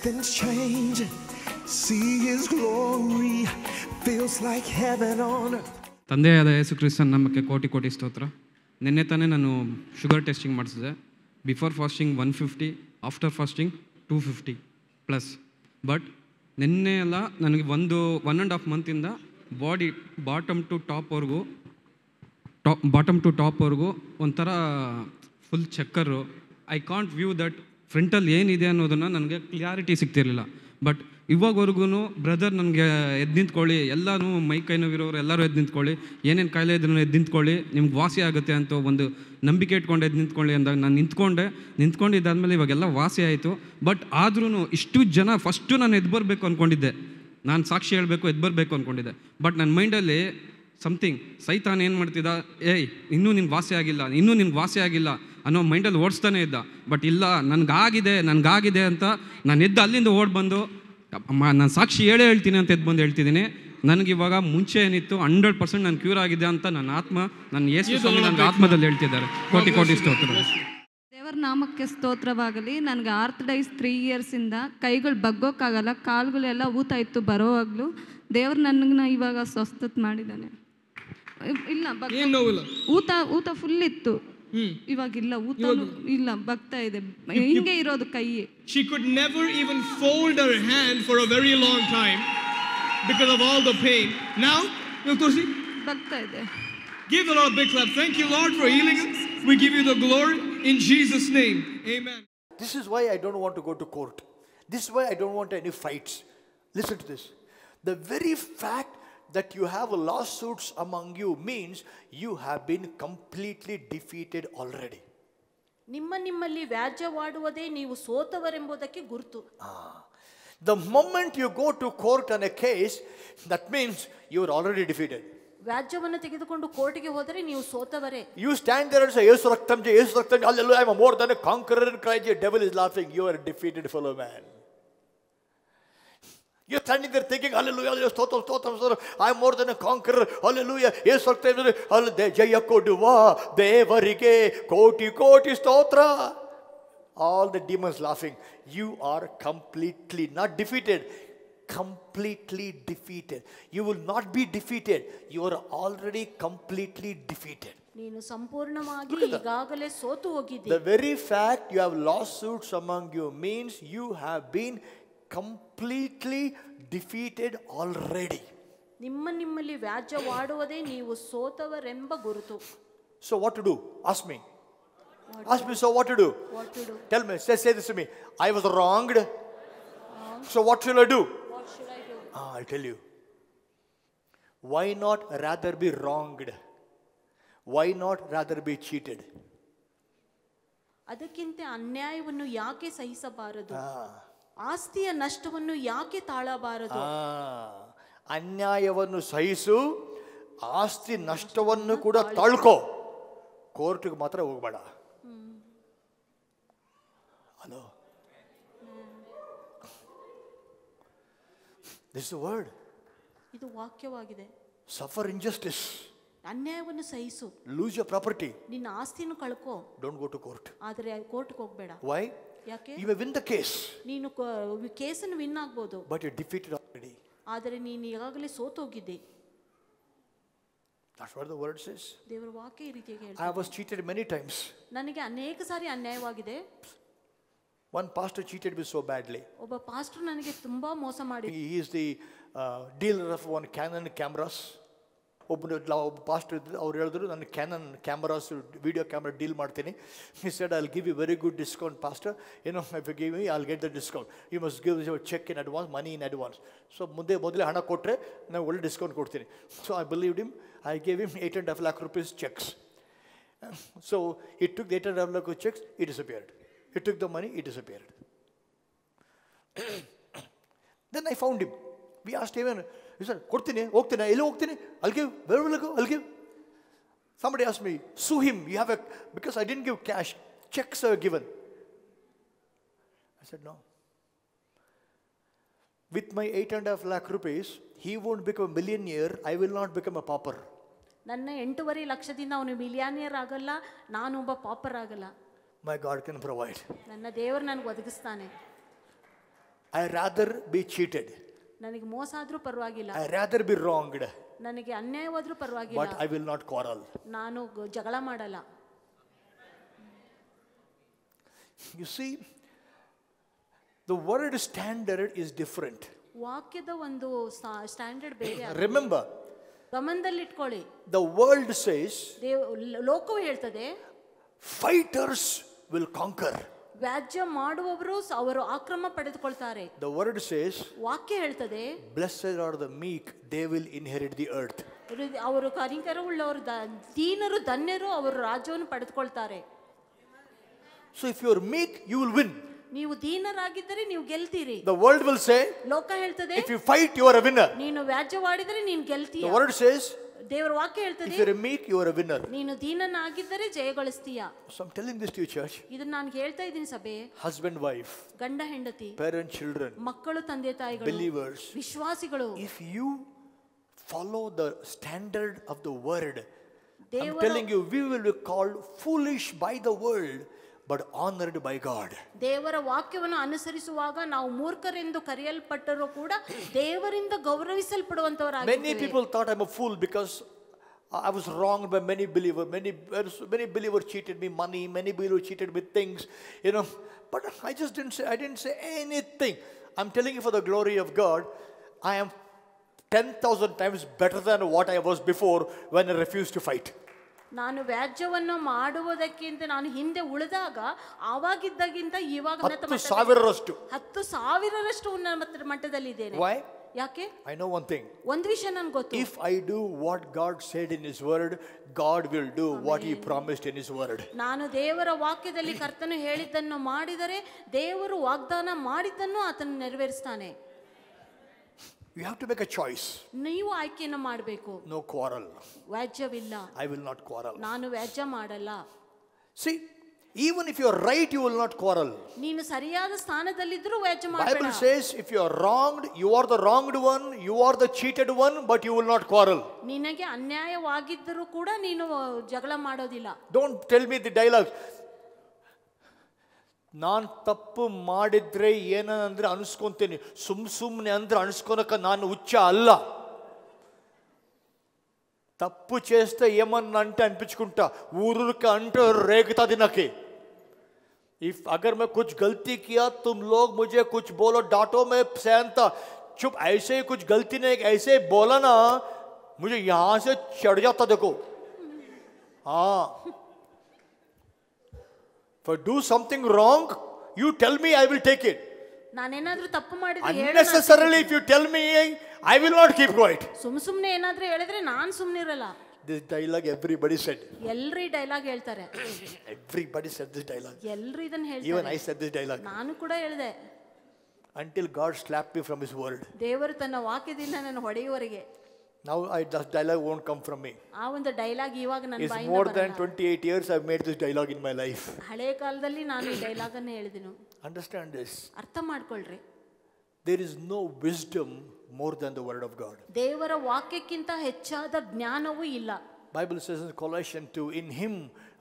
Something's changed. See His glory. Feels like heaven on earth. ತಂದೆಯಾದ ಯೇಸು ಕ್ರಿಸ್ತನ ನಮಗೆ ಕೋಟಿ ಕೋಟಿ ಸ್ತೋತ್ರ. ನಿನ್ನೆ ತಾನೇ ನಾನು ಶುಗರ್ ಟೆಸ್ಟಿಂಗ್ ಮಾಡಿಸಿದೆ. Before fasting 150, after fasting 250 plus. But ನಿನ್ನೆ ಎಲ್ಲ ನನಗೆ 1.5 ಮಂತಿಂದ ಬಾಡಿ ಬಾಟಮ್ ಟು ಟಾಪ್ವರೆಗೂ ಒಂಥರ ಫುಲ್ ಚಕ್ಕರು. ಐ ಕಾಂಟ್ ವ್ಯೂ ದಟ್ ಫ್ರಂಟಲ್ಲಿ ಏನಿದೆ ಅನ್ನೋದನ್ನು ನನಗೆ ಕ್ಲಿಯಾರಿಟಿ ಸಿಗ್ತಿರಲಿಲ್ಲ. ಬಟ್ ಇವಾಗವರೆಗೂ ಬ್ರದರ್ ನನಗೆ ಎದ್ದು ನಿಂತ್ಕೊಳ್ಳಿ, ಎಲ್ಲರೂ ಮೈ ಕೈ ನೋವಿರೋರು ಎಲ್ಲರೂ ಎದ್ದು ನಿಂತ್ಕೊಳ್ಳಿ, ಏನೇನು ಕಾಯಿಲೆ ಇದ್ರೂ ಎದ್ದು ನಿಂತ್ಕೊಳ್ಳಿ, ನಿಮ್ಗೆ ವಾಸಿ ಆಗುತ್ತೆ ಅಂತ ಒಂದು ನಂಬಿಕೆ ಇಟ್ಕೊಂಡು ಎದ್ದು ನಿಂತ್ಕೊಳ್ಳಿ ಅಂದಾಗ ನಾನು ನಿಂತ್ಕೊಂಡಿದ್ದಾದಮೇಲೆ ಇವಾಗೆಲ್ಲ ವಾಸಿ ಆಯಿತು. ಬಟ್ ಆದ್ರೂ ಇಷ್ಟು ಜನ ಫಸ್ಟು ನಾನು ಎದ್ದು ಬರಬೇಕು ಅಂದ್ಕೊಂಡಿದ್ದೆ, ನಾನು ಸಾಕ್ಷಿ ಹೇಳಬೇಕು, ಎದ್ದು ಬರಬೇಕು ಅಂದ್ಕೊಂಡಿದ್ದೆ. ಬಟ್ ನನ್ನ ಮೈಂಡಲ್ಲಿ ಸಮಥಿಂಗ್ ಸೈತಾನ್ ಏನು ಮಾಡ್ತಿದ್ದ, ಇನ್ನೂ ನಿನ್ಗೆ ವಾಸಿ ಆಗಿಲ್ಲ ಅನ್ನೋ ಮೈಂಡಲ್ಲಿ ಓಡಿಸ್ತಾನೆ ಇದ್ದ. ಬಟ್ ಇಲ್ಲ, ನನಗಾಗಿದೆ ಅಂತ ನಾನು ಎದ್ದು ಅಲ್ಲಿಂದ ಓಡಿ ಬಂದು ನಾನು ಸಾಕ್ಷಿ ಹೇಳ್ತೀನಿ ಅಂತ ಎದ್ದು ಬಂದು ಹೇಳ್ತಿದ್ದೀನಿ. ನನಗಿವಾಗ ಮುಂಚೆ ಏನಿತ್ತು 100% ನಾನು ಕ್ಯೂರ್ ಆಗಿದೆ ಅಂತ ನನ್ನ ಯೇಸು ಸ್ವಾಮಿ ನನ್ನ ಆತ್ಮದಲ್ಲಿ ಹೇಳ್ತಿದ್ದಾರೆ. ಕೋಟಿ ಕೋಟಿ ಸ್ತೋತ್ರ. ದೇವರ ನಾಮಕ್ಕೆ ಸ್ತೋತ್ರವಾಗಲಿ. ನನಗೆ ಆರ್ಥಡೈಸ್ 3 ಇಯರ್ಸಿಂದ ಕೈಗಳು ಬಗ್ಗೋಕ್ಕಾಗಲ್ಲ, ಕಾಲುಗಳೆಲ್ಲ ಊತ ಇತ್ತು ಬರೋವಾಗಲೂ. ದೇವ್ರು ನನಗೆ ಇವಾಗ ಸ್ವಸ್ಥತೆ ಮಾಡಿದ್ದಾನೆ. ಇಲ್ಲ ಊತ ಫುಲ್ ಇತ್ತು, ಇವಾಗಿಲ್ಲ, ಊತ ಇಲ್ಲ, ಬಗ್ತಾ ಇದೆ, ಹಿಂಗೆ ಇರೋದು ಕೈ. She could never even fold her hand for a very long time because of all the pain. Now ಬಗ್ತಾ ಇದೆ. Give the Lord a big clap. Thank you, Lord, for healing us. We give you the glory in Jesus' name. Amen. This is why I don't want to go to court. This is why I don't want any fights. Listen to this. The very fact that you have lawsuits among you means you have been completely defeated already. ನಿಮ್ಮಲ್ಲಿ ವ್ಯಾಜ್ಯವಾಡುವುದೇ ನೀವು ಸೋತವರೆಂಬುದಕ್ಕೆ ಗುರುತು. The moment you go to court on a case, that means you are already defeated. ವ್ಯಾಜ್ಯವನ್ನು ತೆಗೆದುಕೊಂಡು ಕೋರ್ಟಿಗೆ ಹೋದರೆ ನೀವು ಸೋತವರೇ. You stand there and say yesu raktam hallelujah, I am more than a conqueror in Christ. The devil is laughing. You are a defeated fellow man. You're standing there thinking hallelujah, stotra, I am more than a conqueror. Hallelujah, yesu raktam hallelujah, jaya koduva devarige koti koti stotra. All the demons laughing. You are completely not defeated, completely defeated. You will not be defeated. You are already completely defeated. ನೀನು ಸಂಪೂರ್ಣವಾಗಿ ಈಗಾಗಲೇ ಸೋತು ಹೋಗಿದ್ದೀ. The very fact you have lawsuits among you means you have been completely defeated already. ನಿಮ್ಮಲ್ಲಿ ವ್ಯಾಜ್ಯವಾಡುವುದೇ ನೀವು ಸೋತವರೆಂಬ ಗುರುತು. So what to do? Ask me. So what to do? What to do? Tell me. Say this to me. I was wronged. So what should I do? What should I do? I'll tell you. Why not rather be wronged? Why not rather be cheated? ಅದಕ್ಕಿಂತ ಅನ್ಯಾಯವನ್ನು ಯಾಕೆ ಸಹಿಸಬಾರದು? ಆಸ್ತಿಯ ನಷ್ಟವನ್ನು ಯಾಕೆ ತಾಳಬಾರದು? ಅನ್ಯಾಯವನ್ನು ಸಹಿಸು, ಆಸ್ತಿ ನಷ್ಟವನ್ನು ಕೂಡ ತಾಳ್ಕೋ, ಕೋರ್ಟ್ಗೆ ಮಾತ್ರ ಹೋಗಬೇಡ. Hello, this is the word. ಇದು ವಾಕ್ಯವಾಗಿದೆ. Suffer injustice. ಅನ್ಯಾಯವನ್ನು ಸಹಿಸು. Lose your property. ನಿನ್ನ ಆಸ್ತಿಯನ್ನು ಕಳ್ಕೋ. Don't go to court. ಆದರೆ ಕೋರ್ಟ್ಗೆ ಹೋಗಬೇಡ. Why? ಯಾಕೆ? You may win the case. ನೀನು ಕೇಸನ್ನು ವಿನ್ ಆಗಬಹುದು. But you're defeated already. ಆದರೆ ನೀನು ಈಗಾಗಲೇ ಸೋತೋಗಿದ್ದೆ. That's what the word says. ದೇವರ ವಾಕ್ಯ ಈ ರೀತಿಯಾಗಿ ಹೇಳ್ತದೆ. I was cheated many times. ನನಗೆ ಅನೇಕ ಸಾರಿ ಅನ್ಯಾಯವಾಗಿದೆ. One pastor cheated me so badly. ಒಬ್ಬ ಪಾಸ್ಟರ್ ನನಗೆ ತುಂಬಾ ಮೋಸ ಮಾಡಿದ. He is the dealer of one Canon cameras. ಒಬ್ಬ ಪಾಸ್ಟರ್ ಇದ್ರು, ಅವ್ರು ಹೇಳಿದ್ರು ನಾನು Canon cameras video camera deal ಮಾಡ್ತೀನಿ. He said I'll give you very good discount pastor, you know, if you give me I'll get the discount. You must give your check in advance, money in advance. So ಮೊದಲೇ ಹಣ ಕೊಟ್ಟರೆ ನಾನು ಒಳ್ಳೆ discount ಕೊಡ್ತೀನಿ. So I believed him. I gave him 8.5 lakh rupees checks. So he took the 8.5 lakh checks, he disappeared. He took the money, he disappeared. Then I found him. We asked him, he said, ಕೊಡ್ತೀನಿ, ಹೋಗ್ತೀನಿ, ಎಲ್ಲಿ ಹೋಗ್ತೀನಿ? I'll give, where will I go? I'll give. Somebody asked me, sue him. You have because I didn't give cash, checks are given. I said, no. With my 8.5 lakh rupees, he won't become a millionaire. I will not become a pauper. ನನ್ನ 8.5 ಲಕ್ಷದಿಂದ ಅವನು millionaire ಆಗಲ್ಲ, ನಾನು ಒಬ್ಬ pauper ಆಗಲ್ಲ. My God can provide. ನನ್ನ ದೇವರು ನನಗೆ ಒದಗಿಸ್ತಾನೆ. I rather be cheated. ನನಗೆ ಮೋಸ ಆದ್ರೂ ಪರವಾಗಿಲ್ಲ, I rather be wronged. ನನಗೆ ಅನ್ಯಾಯವಾದ್ರೂ ಪರವಾಗಿಲ್ಲ, But I will not quarrel. ನಾನು ಜಗಳ ಮಾಡಲ್ಲ. You see, the word standard is different. ವಾಕ್ಯದ ಒಂದು ಸ್ಟ್ಯಾಂಡರ್ಡ್ ಬೇರೆ. Remember, ಗಮನದಲ್ಲಿಟ್ಕೊಳ್ಳಿ, the world says ಲೋಕವು ಹೇಳ್ತದೆ fighters will conquer. ವ್ಯಾಜ್ಯ ಮಾಡುವವರು ಅವರು ಆಕ್ರಮ ಪಡೆದುಕೊಳ್ತಾರೆ. The word says ವಾಕ್ಯ ಹೇಳ್ತದೆ blessed are the meek, they will inherit the earth. ಅವರು ಕನಿಕರವುಳ್ಳವರು ದೀನರು ಧನ್ಯರು, ಅವರು ರಾಜ್ಯವನ್ನು ಪಡೆದುಕೊಳ್ತಾರೆ. So if you are meek, you will win. ನೀವು ದೀನರಾಗಿದ್ದರೆ ನೀವು ಗೆಲ್ತೀರಿ. The world will say ಲೋಕ ಹೇಳ್ತದೆ if you fight, you are a winner. ನೀನು ವ್ಯಾಜ್ಯವಾಡಿದರೆ ನೀನು ಗೆಲ್ತೀಯ. The word says ದೇವರ ವಾಕ್ಯ ಹೇಳ್ತದೆ if you are meek, you are a winner. ನೀನು ದೀನನಾಗಿದ್ದರೆ ಜಯಗಳಿಸ್ತೀಯ. So I'm telling this to you, church. ಇದನ್ನ ನಾನು ಹೇಳ್ತಾ ಇದ್ದೀನಿ ಸಭೆ, Husband, wife, ಗಂಡ ಹೆಂಡತಿ, parent, children, ಮಕ್ಕಳು ತಂದೆ ತಾಯಿಗಳು, believers, ವಿಶ್ವಾಸಿಗಳು, if you follow the standard of the word, I'm ದೇವರ telling you, we will be called foolish by the world, but honored by God. ದೇವರ ವಾಕ್ಯವನ್ನು ಅನುಸರಿಸುವಾಗ ನಾವು ಮೂರ್ಖರೆಂದು ಕರೆಯಲ್ಪಟ್ಟರೂ ಕೂಡ ದೇವರಿಂದ ಗೌರವಿಸಲ್ಪಡುವಂತವರಾಗಿದ್ದೇವೆ. Many people thought I'm a fool because I was wronged by many believers. Many believers cheated me money. Many believers cheated me things, you know. But I didn't say anything. I'm telling you, for the glory of God, I am 10,000 times better than what I was before when I refused to fight. ನಾನು ವ್ಯಾಜ್ಯವನ್ನು ಮಾಡುವುದಕ್ಕಿಂತ ನಾನು ಹಿಂದೆ ಉಳಿದಾಗ ಆವಾಗಿದ್ದಾಗಿಂತ ಇವಾಗ 10,000ರಷ್ಟು ಉನ್ನತ ಮಟ್ಟದಲ್ಲಿದ್ದೇನೆ. Why? ಯಾಕೆ? I know one thing. ಒಂದು ವಿಷಯ ನನಗೆ ಗೊತ್ತು. If I do what God said in His Word, God will do what He promised in His Word. ನಾನು ದೇವರ ವಾಕ್ಯದಲ್ಲಿ ಕರ್ತನು ಹೇಳಿದ್ದನ್ನು ಮಾಡಿದರೆ ದೇವರು ವಾಗ್ದಾನ ಮಾಡಿದ್ದನ್ನು ಆತನು ನೆರವೇರಿಸ್ತಾನೆ. You have to make a choice. ನೀವು ಆಯ್ಕೆಯನ್ನು ಮಾಡಬೇಕು. No quarrel. ವ್ಯಾಜ್ಯವಿಲ್ಲ. I will not quarrel. ನಾನು ವ್ಯಾಜ್ಯ ಮಾಡಲ್ಲ. See, even if you are right, you will not quarrel. ನೀನು ಸರಿಯಾದ ಸ್ಥಾನದಲ್ಲಿದ್ದರೂ ವ್ಯಾಜ್ಯ ಮಾಡಬೇಡ. Bible says if you are wronged, you are the wronged one, you are the cheated one, but you will not quarrel. ನಿನಗೆ ಅನ್ಯಾಯವಾಗಿದ್ದರೂ ಕೂಡ ನೀನು ಜಗಳ ಮಾಡೋದಿಲ್ಲ. Don't tell me the dialogue. ನಾನು ತಪ್ಪು ಮಾಡಿದ್ರೆ ಏನಂದ್ರೆ ಅನಿಸ್ಕೊಂತೀನಿ, ಸುಮ್ಮನೆ ಅಂದ್ರೆ ಅನಿಸ್ಕೊನಕ ನಾನು ಹುಚ್ಚ ಅಲ್ಲ. తప్పు చేస్తే ఏమన్నా అంటే అనిపించుకుంటా, ఊరుకి అంటే రేగుతా దినకి. इफ अगर मैं कुछ गलती किया तुम लोग मुझे कुछ बोलो डांटो, मैं सहनता चुप. ऐसे ही कुछ गलती नहीं ऐसे ही बोला ना, मुझे यहां से चढ़ जाता. देखो हाँ, for do something wrong you tell me, I will take it. ನಾನೇನಾದ್ರೂ ತಪ್ಪು ಮಾಡಿದ್ರೆ unnecessarily if you tell me, I will not keep quiet. ಸುಮ್ಮನೆ ಏನಾದ್ರೂ ಹೇಳಿದ್ರೆ ನಾನು ಸುಮ್ಮನಿರಲ್ಲ. This dialogue everybody said. ಎಲ್ಲರೂ ಡೈಲಾಗ್ ಹೇಳ್ತಾರೆ. Everybody said this dialogue. ಎಲ್ಲರೂ ಇದನ್ನ ಹೇಳ್ತಾರೆ. Even I said this dialogue. ನಾನು ಕೂಡ ಹೇಳಿದೆ. Until God slapped me from His word. ದೇವರು ತನ್ನ ವಾಕ್ಯದಿಂದ ನನ್ನ ಹೊಡೆಯುವವರೆಗೆ. Now that dialogue won't come from me. ಆ ಒಂದು ಡೈಲಾಗ್ ಇವಾಗ ನನ್ನ ಬಾಯಿಂದ ಬರಲ್ಲ. It's more than 28 years I've made this dialogue in my life. ಹಳೆ ಕಾಲದಲ್ಲಿ ನಾನು ಈ ಡೈಲಾಗ್ ಅನ್ನು ಹೇಳಿದೆನು. Understand this. ಅರ್ಥ ಮಾಡ್ಕೊಳ್ಳ್ರಿ. There is no wisdom more than the word of God. ದೇವರ ವಾಕ್ಯಕ್ಕಿಂತ ಹೆಚ್ಚಾದ ಜ್ಞಾನವೂ ಇಲ್ಲ. Bible says in Colossians 2, in Him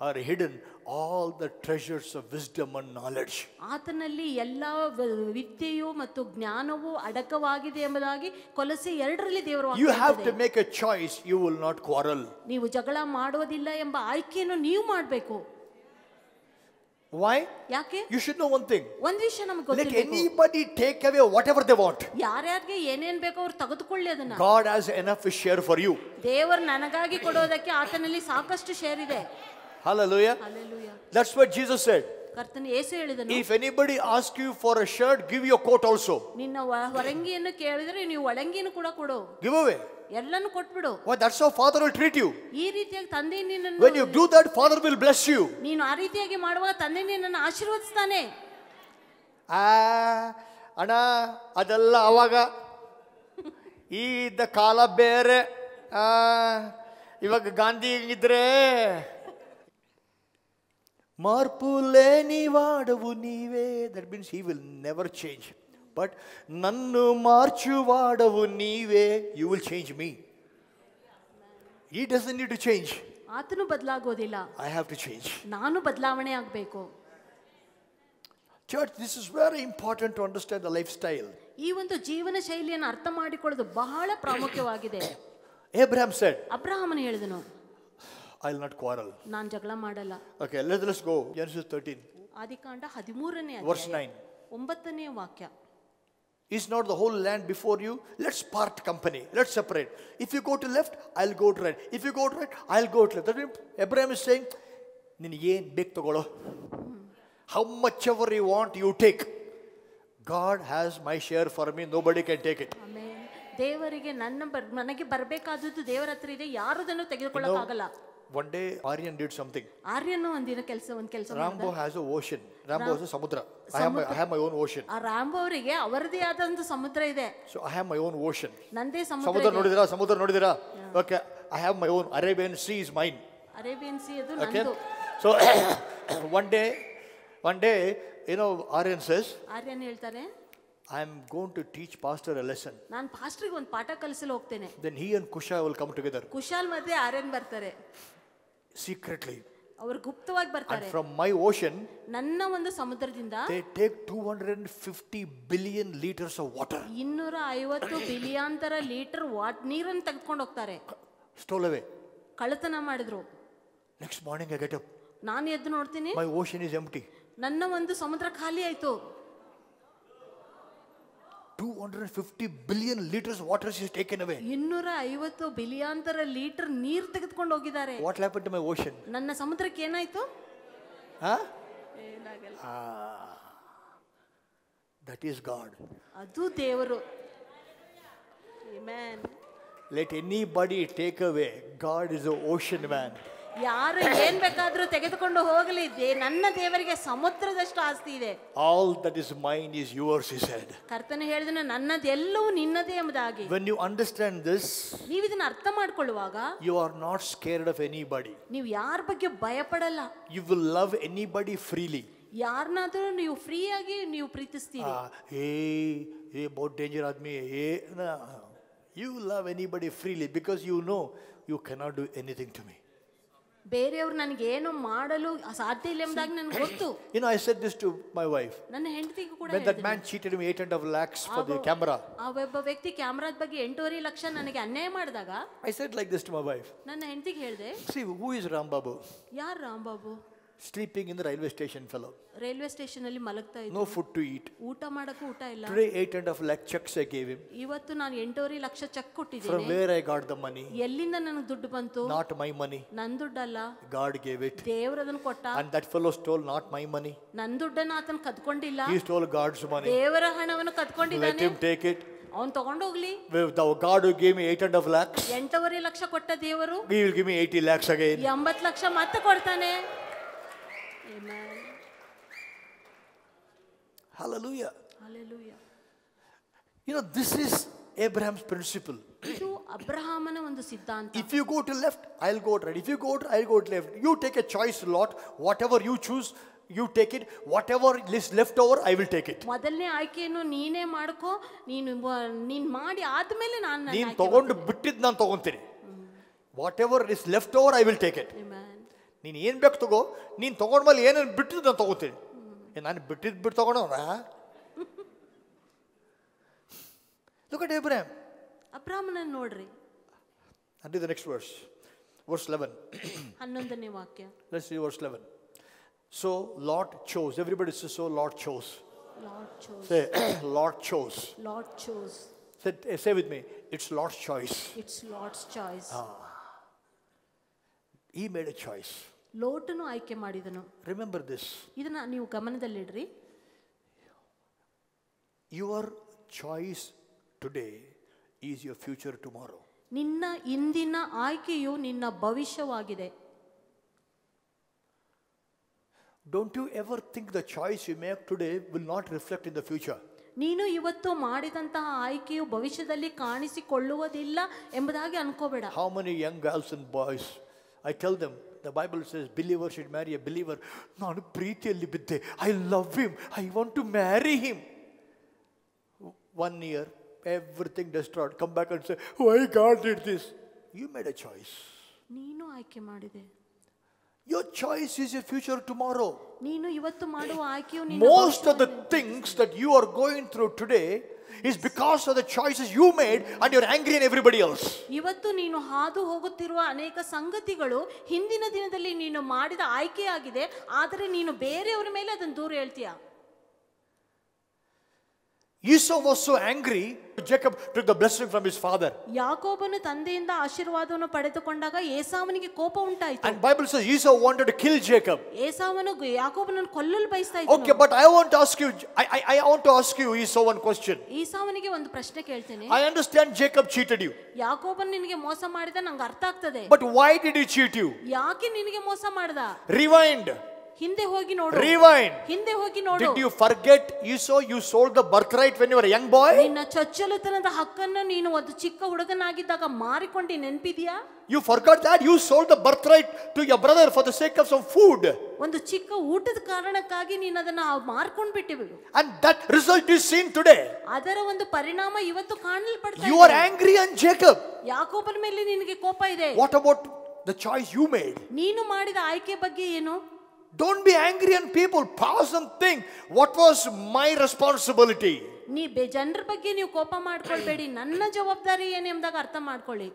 are hidden all the treasures of wisdom and knowledge. ಆತನಲ್ಲಿ ಎಲ್ಲ ವಿದ್ಯೆಯು ಮತ್ತು ಜ್ಞಾನವು ಅಡಕವಾಗಿದೆ ಎಂಬುದಾಗಿ ಕೊಲೊಸ್ಸೆ 2ರಲ್ಲಿ ದೇವರ ವಾಕ್ಯ You have to make a choice. You will not quarrel. ನೀವು ಜಗಳ ಮಾಡೋದಿಲ್ಲ ಎಂಬ ಆಯ್ಕೆಯನ್ನು ನೀವು ಮಾಡಬೇಕು. Why? ಯಾಕೆ? You should know one thing. ಒಂದು ವಿಷಯ ನಮಗೆ Let ಗೊತ್ತಿರಬೇಕು. anybody take away whatever they want. ಯಾರ್ಯಾರಿಗೆ ಏನೇನ್ ಬೇಕೋ ಅವ್ರು ತೆಗೆದುಕೊಳ್ಳಿ ಅದನ್ನ. God has enough to share for you. ದೇವರು ನನಗಾಗಿ ಕೊಡೋದಕ್ಕೆ ಆತನಲ್ಲಿ ಸಾಕಷ್ಟು ಶೇರ್ ಇದೆ. Hallelujah. Hallelujah. That's what Jesus said. ಕರ್ತನು ಯೇಸು ಹೇಳಿದನು, If anybody asks you for a shirt, give your coat also. ನಿನ್ನ ಹೊರಂಗಿಯನ್ನು ಕೇಳಿದ್ರೆ ನೀವು ಒಳಂಗಿಯನ್ನು ಕೂಡ ಕೊಡು. Give away. ಎಲ್ಲಾನು ಕೊಟ್ಬಿಡು. Well, that's how Father will treat you. ಈ ರೀತಿಯಾಗಿ ತಂದೆ ನಿನ್ನನ್ನು, When you do that, Father will bless you. ನೀನು ಆ ರೀತಿಯಾಗಿ ಮಾಡುವಾಗ ತಂದೆ ನಿನ್ನನ್ನು ಆಶೀರ್ವದಿಸ್ತಾನೆ. ಅಣ್ಣ ಅದೆಲ್ಲ ಅವಾಗ ಇದ್ದ ಕಾಲ ಬೇರೆ. ಇವಾಗ ಗಾಂಧಿ ಇದ್ರೆ ಮಾರ್ಪುಲೇ ನೀವಾಡವು ನೀವೇ. That means he will never change. But ನನ್ನು ಮಾರ್ಚುವಾಡವು ನೀವೇ. You will change me. He doesn't need to change. ಆತನು ಬದಲಾಗೋದಿಲ್ಲ. I have to change. ನಾನು ಬದಲಾವಣೆ ಆಗಬೇಕು. Church, this is very important to understand the lifestyle. ಈ ಒಂದು ಜೀವನ ಶೈಲಿಯನ್ನು ಅರ್ಥ ಮಾಡಿಕೊಳ್ಳೋದು ಬಹಳ ಪ್ರಾಮುಖ್ಯವಾಗಿದೆ. Abraham said, ಅಬ್ರಹಾಮನು ಹೇಳಿದನು, I'll not quarrel. ನಾನು ಜಗಳ ಮಾಡಲ್ಲ. Okay, let's go. Genesis 13. ಆದಿಕಾಂಡ 13ನೇ Verse 9. 9ನೇ ವಾಕ್ಯ. Is not the whole land before you? Let's part company. Let's separate. If you go to left, I'll go to right. If you go to right, I'll go to left. That means Abraham is saying, Niniyen bek togolo. How much ever you want, you take. God has my share for me. Nobody can take it. ಆಮೇಲೆ ದೇವರಿಗೆ ನನಗೆ ಬರಬೇಕಾದದ್ದು ದೇವರ ಹತ್ರ ಇದೆ, ಯಾರು ಅದನ್ನು ತೆಗೆದುಕೊಳ್ಳಕ್ಕಾಗಲ್ಲ. One day Aryan did something. ಆರ್ಯನು ಒಂದು ಕೆಲಸ Rambo has a ocean. Rambo has a samudra. I have my own ocean. ಆ ರಾಂಬೋ ಅವರಿಗೆ ಅವರದೇ ಆದ ಒಂದು ಸಮುದ್ರ ಇದೆ. So I have my own ocean. ನಂದೇ ಸಮುದ್ರ ನೋಡಿದಿರಾ? Okay, I have my own. Arabian Sea is mine. Arabian C ಅದು Okay. ನಂದು. So one day, Aryan says, Aryan ಹೇಳ್ತಾನೆ, I'm going to teach pastor a lesson. ನಾನು ಪಾಸ್ಟರ್ಗೆ ಒಂದು ಪಾಠ ಕಲಿಸಲು ಹೋಗ್ತೇನೆ. Then he and Kusha will come together Kushal ಮತ್ತೆ ಆರ್ಯನ್ ಬರ್ತಾರೆ, secretly. ಅವರು ಗುಪ್ತವಾಗಿ And ಬರ್ತಾರೆ. from my ocean, ನನ್ನ ಒಂದು ಸಮುದ್ರದಿಂದ they take 250 billion liters of water. 250 ಬಿಲಿಯಾಂತರ litre ನೀರನ್ನು ತೆಗೆದುಕೊಂಡು ಹೋಗ್ತಾರೆ. Stole away. ಕಳ್ಳತನ ಮಾಡಿದ್ರು. Next morning I get up. ನಾನು ಎದ್ದು ನೋಡ್ತೀನಿ, My ocean is empty. ನನ್ನ ಒಂದು ಸಮುದ್ರ ಖಾಲಿ ಆಯ್ತು. 250 billion liters of water is taken away. 250 ಬಿಲಿಯಾಂತರ litre ನೀರು ತೆಗೆದುಕೊಂಡು ಹೋಗಿದ್ದಾರೆ. What happened to my ocean? ನನ್ನ ಸಮುದ್ರಕ್ಕೆ ಏನಾಯ್ತು? Huh? That is God. ಅದು ದೇವರು. Amen. Let anybody take away. God is the ocean man. ಯಾರು ಏನ್ ಬೇಕಾದ್ರೂ ತೆಗೆದುಕೊಂಡು ಹೋಗಲಿ, ನನ್ನ ದೇವರಿಗೆ ಸಮುದ್ರದಷ್ಟು ಆಸ್ತಿ ಇದೆ. All that is mine is yours, he said. ಕರ್ತನು ಹೇಳಿದನು, ನನ್ನದೆಲ್ಲವೂ ನಿನ್ನದೇ ಎಂಬುದಾಗಿ. When you understand this, ನೀವು ಇದನ್ನ ಅರ್ಥ ಮಾಡ್ಕೊಳ್ಳುವಾಗ you are not scared of anybody. ನೀವು ಯಾರ ಬಗ್ಗೆ ಭಯ ಪಡಲ್ಲ. You will love anybody freely. ಯಾರನ್ನಾದ್ರೂ ನೀವು ಫ್ರೀ ಆಗಿ ನೀವು ಪ್ರೀತಿಸ್ತೀರಿ. Hey, बहुत danger आदमी है. You love anybody freely because you know you cannot do anything to me. ಬೇರೆಯವ್ರು ನನಗೆ ಏನು ಮಾಡಲು ಸಾಧ್ಯ ಇಲ್ಲ ಎಂಬುದಾಗಿ ನನಗೆ ಗೊತ್ತು. I said this to my wife. ನನ್ನ ಹೆಂಡತಿಗೂ ಕೂಡ When that man cheated me 8.5 lakhs for the camera, ಆ ಒಬ್ಬ ವ್ಯಕ್ತಿ ಕ್ಯಾಮರಾದ ಬಗ್ಗೆ 8.5 ಲಕ್ಷ ನನಗೆ ಅನ್ಯಾಯ ಮಾಡಿದಾಗ I said like this to my wife. ನನ್ನ ಹೆಂಡತಿಗೆ ಹೇಳಿದೆ, See, who is Rambabu? ಯಾರು Rambabu? Sleeping in the railway station fellow. Railway station ಅಲ್ಲಿ ಮಲಗ್ತಾ ಇದ್ದ. No food to eat. ಊಟ ಮಾಡಕ್ಕೂ ಊಟ ಇಲ್ಲ. Today 8.5 lakh checks I gave him. ಇವತ್ತು ನಾನು 8.5 ಲಕ್ಷ ಚೆಕ್ ಕೊಟ್ಟಿದ್ದೀನಿ. From where I got the money? ಎಲ್ಲಿಂದ ನನಗೆ ದುಡ್ಡು ಬಂತು? Not my money. ನನ್ನ ದುಡ್ಡಲ್ಲ, God gave it. ದೇವರು ಅದನ್ನ ಕೊಟ್ಟ. And that fellow stole not my money. ನನ್ನ ದುಡ್ಡನ್ನ ಆತನ ಕದ್ಕೊಂಡಿಲ್ಲ, He stole God's money. ದೇವರ ಹಣವನ್ನು ಕದ್ಕೊಂಡಿದ್ದಾನೆ. Let him take it. ಅವನು ತಗೊಂಡೋಗ್ಲಿ. The God who gave me 8.5 lakhs, 8.5 lakh ಕೊಟ್ಟ ದೇವರು He will give me 80 lakhs again. 80 lakh ಮತ್ತೆ ಕೊಡ್ತಾನೆ. Amen. Hallelujah. Hallelujah. This is Abraham's principle. ಇದು ಅಬ್ರಹಾಮನ ಒಂದು ಸಿದ್ಧಾಂತ. If you go to left, I'll go to right. If you go to right, I'll go to left. You take a choice lot. Whatever you choose, you take it. Whatever is left over, I will take it. ಮೊದಲನೇ ಆಯ್ಕೆಯನ್ನು ನೀನೇ ಮಾಡ್ಕೋ. ನೀನು ಮಾಡಿ ಆದ್ಮೇಲೆ ನಾನು ನೀನು ತಗೊಂಡು ಬಿಟ್ಟಿದ್ದು ನಾನು ತಗೊಂತೀನಿ. Whatever is left over, I will take it. ನೀನು ಏನು ಬೇಕು ತಗೋ, ನೀನು ತಗೊಂಡ್ಮೇಲೆ ಏನೇನು ಬಿಟ್ಟಿದ್ದು ನಾನು ತಗೋತೀನಿ. ನಾನು ಬಿಟ್ಟು ತಗೊಂಡವನ. Look at Abraham. ಅಬ್ರಹಾಮನ ನೋಡ್ರಿ. And the next verse. Verse 11. 11ನೇ ವಾಕ್ಯ. Let's see verse 11. So Lot chose. Everybody says so. Lot chose. Lord chose. Say, Lord chose. Lord chose. Say with me. It's Lord's choice. It's Lord's choice. He made a choice. ಲೋಟನು ಆಯ್ಕೆ ಮಾಡಿದನು. Remember this. ಇದನ್ನ ನೀವು ಗಮನದಲ್ಲಿಡ್ರಿ. Your choice today is your future tomorrow. ನಿನ್ನ ಇಂದಿನ ಆಯ್ಕೆಯು ನಿನ್ನ ಭವಿಷ್ಯವಾಗಿದೆ. Don't you ever think the choice you make today will not reflect in the future? ನೀನು ಇವತ್ತು ಮಾಡಿದಂತಹ ಆಯ್ಕೆಯು ಭವಿಷ್ಯದಲ್ಲಿ ಕಾಣಿಸಿಕೊಳ್ಳುವುದಿಲ್ಲ ಎಂಬುದಾಗಿ ಅನ್ಕೋಬೇಡ. How many young girls and boys, I tell them, the Bible says believer should marry a believer. ನಾನು ಪ್ರೀತಿಯಲ್ಲಿ ಬಿದ್ದೆ. I love him. I want to marry him. 1 year, everything destroyed. Come back and say, why God did this? You made a choice. ನೀನು ಆಯ್ಕೆ ಮಾಡಿದೆ. Your choice is your future tomorrow. ನೀನು ಇವತ್ತು ಮಾಡುವ ಆಯ್ಕೆಯು Most of the things that you are going through today is because of the choices you made and you're angry at everybody else. ಇವತ್ತು ನೀನು ಹಾದು ಹೋಗುತ್ತಿರುವ ಅನೇಕ ಸಂಗತಿಗಳು ಹಿಂದಿನ ದಿನದಲ್ಲಿ ನೀನು ಮಾಡಿದ ಆಯ್ಕೆಯಾಗಿದೆ, ಆದರೆ ನೀನು ಬೇರೆಯವರ ಮೇಲೆ ಅದನ್ನು ದೂರ ಹೇಳ್ತೀಯ. Esau was so angry, Jacob took the blessing from his father. ಯಾಕೋಬನು ತಂದೆಯಿಂದ ಆಶೀರ್ವಾದವನ್ನು ಪಡೆದುಕೊಂಡಾಗ ಏಸಾವನಿಗೆ ಕೋಪ ಉಂಟಾಯಿತು. And Bible says Esau wanted to kill Jacob. ಏಸಾವನು ಯಾಕೋಬನನ್ನು ಕೊಲ್ಲಲು ಬಯಸ್ತಾ ಇದ್ದನು. Okay, but I want to ask you, I want to ask you, Esau, one question. ಏಸಾವನಿಗೆ ಒಂದು ಪ್ರಶ್ನೆ ಕೇಳ್ತೇನೆ. I understand Jacob cheated you. ಯಾಕೋಬನು ನಿನಗೆ ಮೋಸ ಮಾಡಿದ ನಂಗೆ ಅರ್ಥ ಆಗ್ತದೆ. But why did he cheat you? ಯಾಕೆ ನಿನಗೆ ಮೋಸ ಮಾಡ್ದ? Rewind. ಹಿಂದೆ ಹೋಗಿ ನೋಡು. Rewind. ಹಿಂದೆ ಹೋಗಿ ನೋಡು. Did you forget, Esau, you sold the birthright when you were a young boy? ನಿನ್ನ ಚೊಚ್ಚಲತನದ ಹಕ್ಕನ್ನು ನೀನು ಒಂದು ಚಿಕ್ಕ ಹುಡುಗನಾಗಿದ್ದಾಗ ಮಾರಿಕೊಂಡು ನೆನಪಿದ್ಯಾ? You forgot that? You sold the birthright to your brother for the sake of some food. ಒಂದು ಚಿಕ್ಕ ಊಟದ ಕಾರಣಕ್ಕಾಗಿ ನೀನು ಅದನ್ನ ಮಾರ್ಕೊಂಡು ಬಿಟ್ಟಿವಿ. And that result is seen today. ಅದರ ಒಂದು ಪರಿಣಾಮ ಇವತ್ತು ಕಾಣಲ್ಪಡ್ತಾ ಇದೆ. You are angry on Jacob. ಯಾಕೋಬನ ಮೇಲೆ ನಿನಗೆ ಕೋಪ ಇದೆ. What about the choice you made? ನೀನು ಮಾಡಿದ ಆಯ್ಕೆ ಬಗ್ಗೆ ಏನು? Don't be angry on people. Pause and think, what was my responsibility? ನೀ ಜನರ ಬಗ್ಗೆ ನೀವು ಕೋಪ ಮಾಡ್ಕೊಳ್ಬೇಡಿ, ನನ್ನ ಜವಾಬ್ದಾರಿ ಏನೆಂಬುದಾಗ ಅರ್ಥ ಮಾಡ್ಕೊಳ್ಳಿ.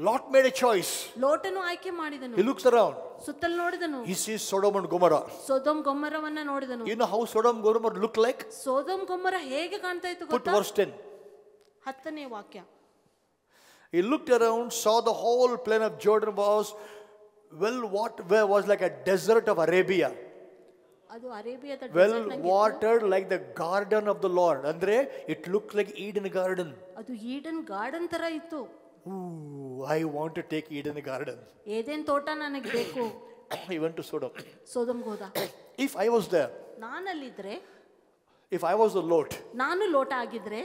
Lot made a choice. ಲೋಟನು ಆಯ್ಕೆ ಮಾಡಿದನು. He looks around. ಸುತ್ತಲೂ ನೋಡಿದನು. He sees Sodom and Gomorrah. Sodom ಗೊಮೊರವನ್ನ ನೋಡಿದನು. You know how Sodom and Gomorrah looked like? Sodom Gomorrah ಹೇಗೆ ಕಾಣ್ತಾ ಇತ್ತು Put ಗೊತ್ತಾ? verse 10. 10ನೇ ವಾಕ್ಯ. He looked around, saw the whole plain of Jordan where was like a desert of Arabia. ಅದು ಅರೇಬಿಯಾದ Well watered like the garden of the Lord. Andre, it looked like Eden garden. ಅದು Eden garden ತರ ಇತ್ತು. Ooh, I want to take Eden garden. Eden ತೋಟ ನನಗೆ ಬೇಕು. He went to Sodom. ಸೊದೋಮ್ಗೆ ಹೋದ. If I was there, ನಾನಲ್ಲಿದ್ರೆ, if I was the Lot, ನಾನು ಲೋಟ ಆಗಿದ್ರೆ,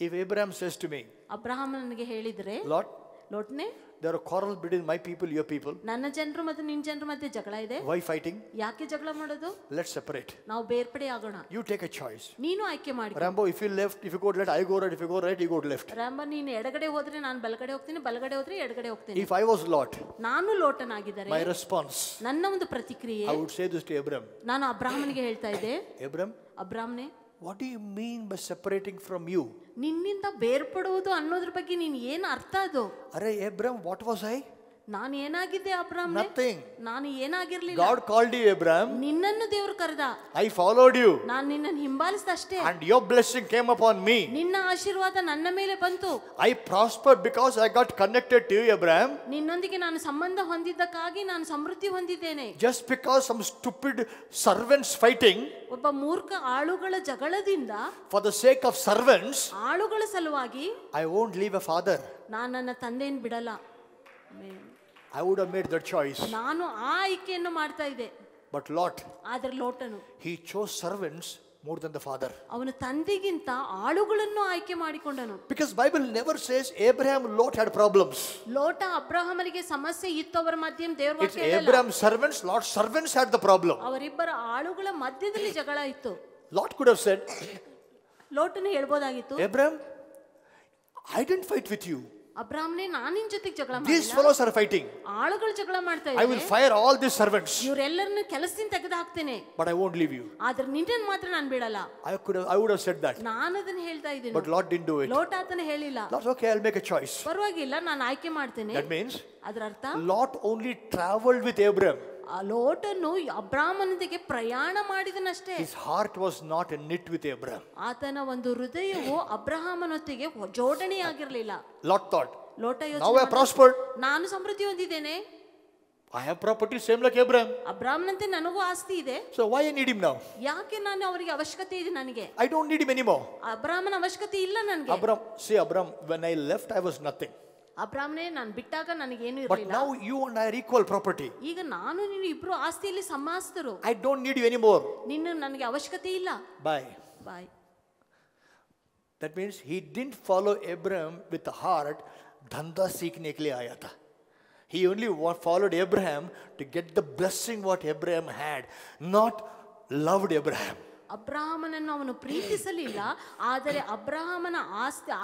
if Abraham says to me, Abraham ನನಗೆ ಹೇಳಿದ್ರೆ, Lot, ಲೋಟ್ನೆ, there are quarrels between my people, your people. ನನ್ನ ಜನರು ಮತ್ತು ನಿನ್ನ ಜನರ ಮಧ್ಯೆ ಜಗಳ ಇದೆ. Why fighting? ಯಾಕೆ ಜಗಳ ಮಾಡೋದು? Let's separate. ನಾವು ಬೇರ್ಪಡೆ ಆಗೋಣ. You take a choice. ನೀನು ಆಯ್ಕೆ ಮಾಡಿ. Rambo, if you go left, I go right. If you go right, you go left. Rama, ನೀನು ಎಡಗಡೆ ಹೋದ್ರೆ ನಾನು ಬಲಗಡೆ ಹೋಗ್ತೀನಿ, ಬಲಗಡೆ ಹೋದ್ರೆ ಎಡಗಡೆ ಹೋಗ್ತೀನಿ. If I was Lot, ನಾನು ಲೋಟನಾಗಿದ್ದರೆ my response, ನನ್ನ ಒಂದು ಪ್ರತಿಕ್ರಿಯೆ, I would say this to Abraham. ನಾನು ಅಬ್ರಾಹ್ಮನಿಗೆ ಹೇಳ್ತಾ ಇದ್ದೆ, Abraham, ಅಬ್ರಾಹ್ಮನೇ, what do you mean by separating from you? ನಿನ್ನಿಂದ ಬೇರ್ಪಡುವುದು ಅನ್ನೋದ್ರ ಬಗ್ಗೆ ನೀನು ಏನು ಅರ್ಥ ಅದು? Arey Abraham, what was I? ನಾನು ಏನಾಗಿದ್ದೆ ಅಬ್ರಾಹ್ಮನೇ? Nothing. ನಾನು ಏನಾಗಿರ್ಲಿಲ್ಲ. God called you, Abraham. ನಿನ್ನನ್ನು ದೇವರು ಕರೆದ. I followed you. ನಾನು ನಿನ್ನನ್ನು ಹಿಂಬಾಲಿಸಿದ ಅಷ್ಟೇ. And your blessing came upon me. ನಿನ್ನ ಆಶೀರ್ವಾದ ನನ್ನ ಮೇಲೆ ಬಂತು. I prospered because I got connected to you, Abraham. ನಿನ್ನೊಂದಿಗೆ ನಾನು ಸಂಬಂಧ ಹೊಂದಿದ್ದಕ್ಕಾಗಿ ನಾನು ಸಮೃದ್ಧಿ ಹೊಂದಿದ್ದೇನೆ. Just because some stupid servants fighting, ಒಬ್ಬ ಮೂರ್ಖ ಆಳುಗಳ ಜಗಳದಿಂದ, for the sake of servants, ಆಳುಗಳ ಸಲುವಾಗಿ I won't leave a father. ನಾನು ನನ್ನ ತಂದೆಯನ್ನು ಬಿಡಲ್ಲ. I would have made that choice. ನಾನು ಆ ಆಯ್ಕೆಯನ್ನು ಮಾಡ್ತಾ ಇದ್ದೆ. But Lot, ಆದರೆ ಲೋಟನು, he chose servants more than the father. ಅವನು ತಂದೆಗಿಂತ ಆಳುಗಳನ್ನು ಆಯ್ಕೆ ಮಾಡಿಕೊಂಡನು. Because Bible never says Abraham and Lot had problems. ಲೋಟ ಅಬ್ರಹಾಮನಿಗೆ ಸಮಸ್ಯೆ ಇತ್ತು ಅವರ ಮಧ್ಯೆ, ದೇವರ It's ವಾಕ್ಯ ಹೇಳಲ್ಲ. Abraham's servants, Lot's servants had the problem. ಅವರಿಬ್ಬರ ಆಳುಗಳ ಮಧ್ಯದಲ್ಲಿ ಜಗಳ ಇತ್ತು. Lot could have said, ಲೋಟನು ಹೇಳ್ಬೋದಾಗಿತ್ತು, Abraham, I didn't fight with you. ಅಬ್ರಾಹ್ಮನೇ, ನಾನು ನಿನ್ನ ಜೊತೆಗೆ ಜಗಳ These ಮಾಡಿಲ್ಲ. fellows are fighting. ಆಳುಗಳು ಜಗಳ ಮಾಡ್ತಾ I will ಇದ್ದಾರೆ. fire all these servants. ಇವರೆಲ್ಲರನ್ನು ಕೆಲಸದಿಂದ ತೆಗೆದು ಹಾಕ್ತೇನೆ, But I won't leave you. ಆದ್ರೆ ನಿನ್ನನ್ನು ಮಾತ್ರ ನಾನು ಬಿಡಲ್ಲ. I would have said that. ನಾನು ಅದನ್ನ ಹೇಳ್ತಾ ಇದ್ದೀನಿ. But Lot didn't do it. ಲೋಟ ಅದನ್ನ ಹೇಳಿಲ್ಲ. Lot's okay, I'll make a choice. ಪರವಾಗಿಲ್ಲ, ನಾನು ಆಯ್ಕೆ ಮಾಡ್ತೇನೆ. That means ಅದರ ಅರ್ಥ, Lot only traveled with Abraham. ಆ ಲೋಟನು ಅಬ್ರಾಹ್ಮನೊಂದಿಗೆ ಪ್ರಯಾಣ ಮಾಡಿದನಷ್ಟೇ. His heart was not knit with Abraham. ಆತನ ಒಂದು ಹೃದಯವು ಅಬ್ರಹಾಮನೊತ್ತಿಗೆ ಜೋಡಣೆಯಾಗಿರಲಿಲ್ಲ. Lot thought, ಲೋಟ now I prospered. ನಾನು ಸಮೃದ್ಧಿ ಹೊಂದಿದ್ದೇನೆ, I have property same like Abraham. ಅಬ್ರಾಹ್ಮನಂತೆ ನನಗೂ ಆಸ್ತಿ ಇದೆ. So why I need him now? ಯಾಕೆ ನಾನು ಅವರಿಗೆ ಅವಶ್ಯಕತೆ ಇದೆ ನನಗೆ? I don't need him anymore. ಅಬ್ರಾಹ್ಮನ ಅವಶ್ಯಕತೆ ಇಲ್ಲ ನನಗೆ. Abraham, when I left, I was nothing. ಅಬ್ರಾಹ್ಮನೇ, ನಾನು ಬಿಟ್ಟಾಗ ನನಗೇನು But ಇರಲಿಲ್ಲ. now you and I are equal property. ಈಗ ನಾನು ನೀನು ಇಬ್ರು ಆಸ್ತಿಯಲ್ಲಿ ಸಮಾಸ್ತರು. I don't need you anymore. ನಿನ್ನ ನನಗೆ ಅವಶ್ಯಕತೆ ಇಲ್ಲ. Bye. Bye. That means he didn't follow Abraham with the heart. धंधा सीखने के लिए आया था. He only followed Abraham to get the blessing what Abraham had, not loved Abraham. ಅಬ್ರಹಾಮನನ್ನು ಅವನು ಪ್ರೀತಿಸಲಿಲ್ಲ, ಆದರೆ ಅಬ್ರಹಾಮನ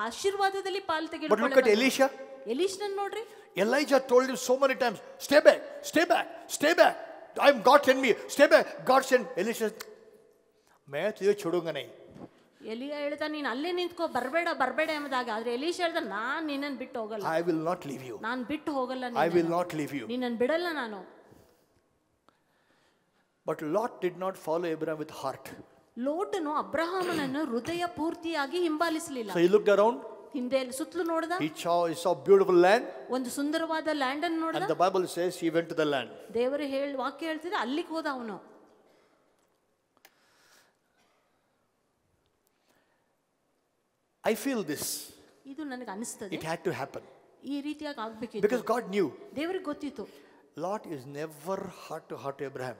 ಆಶೀರ್ವಾದದಲ್ಲಿ ಪಾಲು But look at ತೆಗೆದುಕೊಳ್ಳ. Elisha. ಎಲೀಷನನ್ನು ನೋಡ್ರಿ. Elijah told him so many times, stay back, stay back, stay back. God sent me. Stay back. God sent. Elisha, मैं तुझे छोड़ूंगा नहीं. ಎಲಿಯ ಹೇಳ್ದ ನೀನು ಅಲ್ಲೇ ನಿಂತ್ಕೋ, ಬರಬೇಡ ಎಂಬುದಾಗಿ. ಆದ್ರೆ ಎಲೀಷ ಹೇಳ್ದ ನಾನು ನಿನ್ನನ್ನು ಬಿಟ್ಟು ಹೋಗಲ್ಲ. I will not leave you. ನಾನು ಬಿಟ್ಟು ಹೋಗಲ್ಲ, I will not leave you. ನಿನ್ನನ್ನು ಬಿಡಲ್ಲ ನಾನು. But Lot did not follow Abraham with heart. ಲೋಟನು ಅಬ್ರಹಾಮನನ್ನು ಹೃದಯ ಪೂರ್ತಿಯಾಗಿ ಹಿಂಬಾಲಿಸಲಿಲ್ಲ. So he looked around. ಹಿಂದೆ ಸುತ್ತಲೂ ನೋಡ್ದ. He saw beautiful land. ಒಂದು ಸುಂದರವಾದ ಲ್ಯಾಂಡ್ ಅನ್ನು ನೋಡ್ದ. And the Bible says he went to the land. ದೇವರು ವಾಕ್ಯ ಹೇಳ್ತಿದ್ರೆ ಅಲ್ಲಿಗೆ ಹೋದ ಅವನು. I feel this. ಇದು ನನಗೆ ಅನಿಸ್ತದೆ. It had to happen. ಈ ರೀತಿಯಾಗಿ ಆಗಬೇಕಿತ್ತು. Because God knew. ದೇವರಿಗೆ ಗೊತ್ತಿತ್ತು. Lot is never heart to heart to Abraham.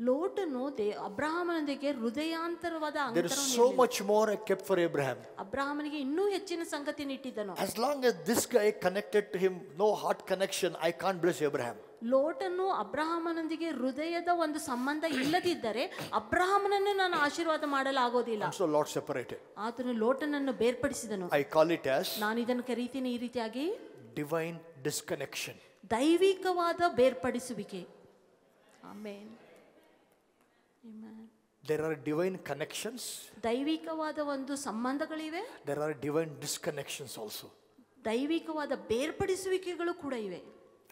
ಲೋಟನು ಅಬ್ರಹಾಮನೊಂದಿಗೆ ಹೃದಯಾಂತರವಾದ There is so much more I kept for Abraham. ಅಬ್ರಹಾಮನಿಗೆ ಇನ್ನೂ ಹೆಚ್ಚಿನ ಸಂಗತಿಯನ್ನು ಇಟ್ಟಿದ್ದನು. As long as this guy connected to him, no heart connection, I can't bless Abraham. ಲೋಟನು ಅಬ್ರಹಾಮನೊಂದಿಗೆ ಹೃದಯದ ಒಂದು ಸಂಬಂಧ ಇಲ್ಲದಿದ್ದರೆ ಅಬ್ರಹಾಮನನ್ನು ನಾನು ಆಶೀರ್ವಾದ ಮಾಡಲಾಗೋದಿಲ್ಲ. So Lot separated. ಆತನು ಲೋಟನನ್ನು ಬೇರ್ಪಡಿಸಿದನು. I call it as ನಾನು ಇದನ್ನು ಕರೀತೀನಿ ಈ ರೀತಿಯಾಗಿ divine disconnection. ದೈವಿಕವಾದ ಬೇರ್ಪಡಿಸುವಿಕೆ. Amen. There are divine connections. ದೈವಿಕವಾದ ಒಂದು ಸಂಬಂಧಗಳಿವೆ. There are divine disconnections also. ದೈವಿಕವಾದ ಬೇರ್ಪಡಿಸುವಿಕೆಗಳು ಕೂಡ ಇವೆ.